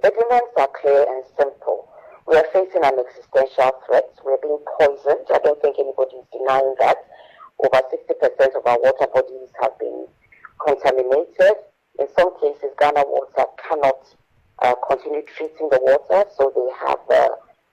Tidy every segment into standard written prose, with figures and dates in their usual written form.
The demands are clear and simple. We are facing an existential threat. We're being poisoned. I don't think anybody is denying that. Over 60% of our water bodies have been contaminated. In some cases, Ghana Water cannot continue treating the water, so they have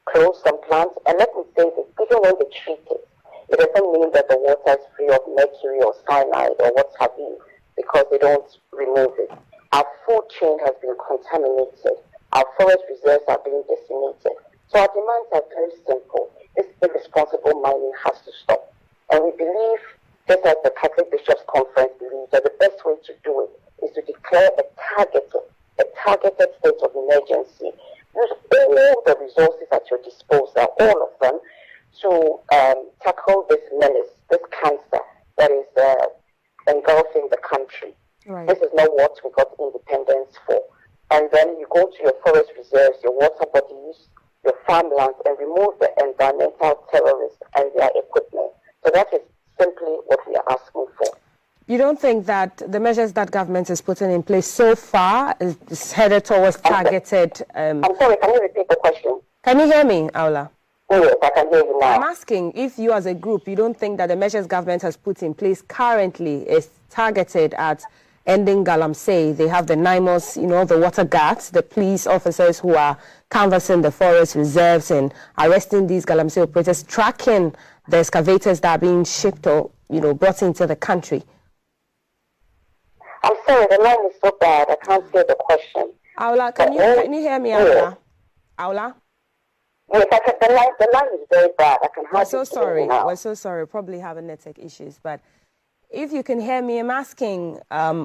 closed some plants. And let me say this, even when they treat it, it doesn't mean that the water is free of mercury or cyanide or what have you, because they don't remove it. Our food chain has been contaminated. Our forest reserves are being decimated. So our demands are very simple. This irresponsible mining has to stop. And we believe, just as the Catholic Bishops' Conference believes, that the best way to do it is to declare a targeted state of emergency. Use all the resources at your disposal, all of them, to tackle this menace, this cancer that is engulfing the country. Right. This is not what we got independence for. And then you go to your forest reserves, your water bodies, your farmlands, and remove the environmental terrorists and their equipment. So that is simply what we are asking for. You don't think that the measures that government is putting in place so far is headed towards targeted... I'm sorry, can you repeat the question? Can you hear me, Awula? Yes, I can hear you now. I'm asking if you as a group, you don't think that the measures government has put in place currently is targeted at ending Galamsey. They have the NIMOS, the water guards, the police officers who are canvassing the forest reserves and arresting these Galamsey operators, tracking the excavators that are being shipped or, brought into the country. I'm sorry, the line is so bad. I can't hear the question. Awula, can you hear me, Awula? Awula? Yes, the line is very bad. I can hardly We're so sorry. Now. We're so sorry. Probably having network issues. But if you can hear me, I'm asking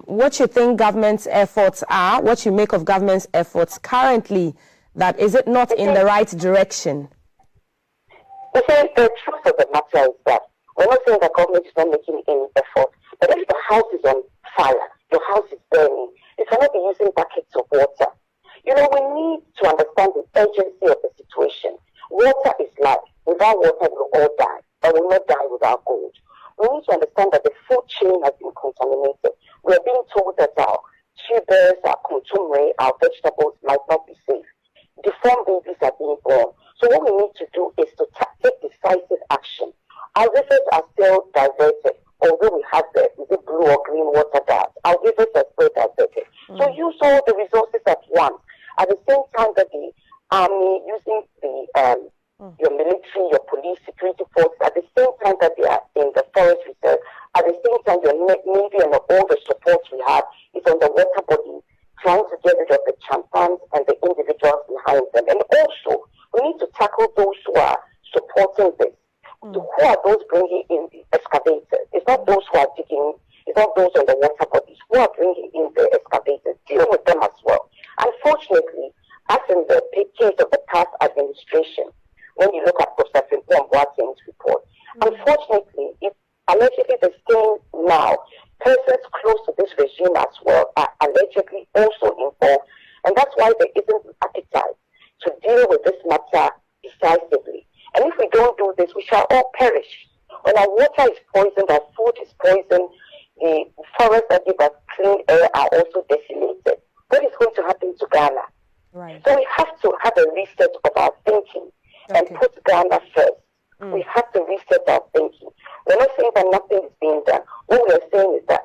what you think government's efforts are, what you make of government's efforts currently, that is it not in the right direction? You see, the truth of the matter is that we're not saying the government is not making any effort, but if the house is on fire, your house is burning, you cannot be using buckets of water. We need to understand the urgency of the situation. Water is life. Without water, we'll all die, but we'll not die without gold. We need to understand that the food chain has been contaminated. We are being told that our tubers, our contumely, our vegetables might not be safe. Deformed babies are being born. So what we need to do is to take decisive action. Our rivers are still diverted, although we have the blue or green water guards. Our rivers are still diverted. So use all the resources at once. At the same time that the army, using your military, your police, security forces, at the same time that they are in the forest reserve, at the same time your navy and all the support we have is on the water body, trying to get rid of the champans and the individuals behind them. And also, we need to tackle those who are supporting this. Who are those bringing in the excavators? It's not those who are digging, it's not those on the water bodies. Who are bringing in the excavators? Deal with them as well. Unfortunately, as in the case of the past administration, when you look at Professor Boateng's report, unfortunately, allegedly the same now, persons close to this regime as well are allegedly also involved. And that's why there isn't an appetite to deal with this matter decisively. And if we don't do this, we shall all perish. When our water is poisoned, our food is poisoned, the forests that give us clean air are also decimated. What is going to happen to Ghana? Right. So we have to have a reset of our thinking and put Ghana first. We have to reset our thinking. We're not saying that nothing is being done. What we are saying is that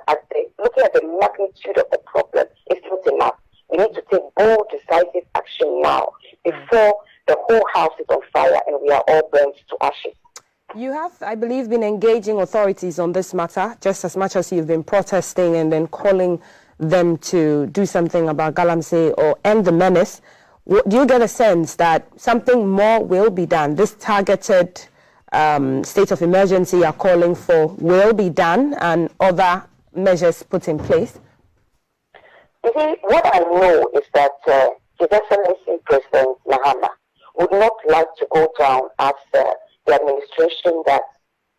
looking at the magnitude of the problem, it's not enough. We need to take bold, decisive action now before the whole house is on fire and we are all burned to ashes. You have, I believe, been engaging authorities on this matter just as much as you've been protesting and then calling them to do something about Galamsey or end the menace. Do you get a sense that something more will be done? This targeted state of emergency you're calling for will be done and other measures put in place? You see, what I know is that His Excellency President Mahama would not like to go down as the administration that,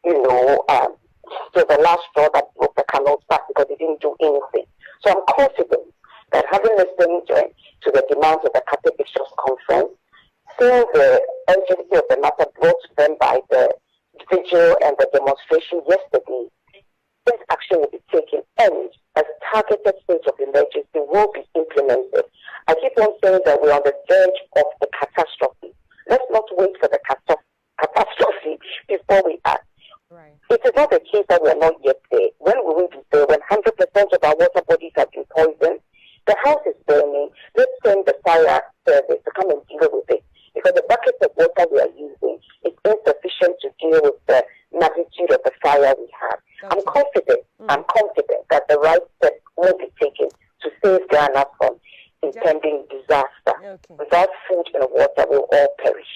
to the last straw that broke the camel's back because they didn't do anything. So I'm confident that having listened to the demands of the Catholic Bishops' Conference, seeing the urgency of the matter brought to them by the vigil and the demonstration yesterday, this action will be taken. And a targeted state of emergency will be implemented. I keep on saying that we're on the verge of the catastrophe. Let's not wait for the catastrophe before we act. Right. It is not the case that we are not yet there. When will we be there? When 100% of our water bodies have been poisoned, the house is burning. Let's send the fire service to come and deal with it. Because the buckets of water we are using is insufficient to deal with the magnitude of the fire we have. Okay. I'm confident that the right steps will be taken to save Ghana from impending disaster. Okay. Without food and water, we'll all perish.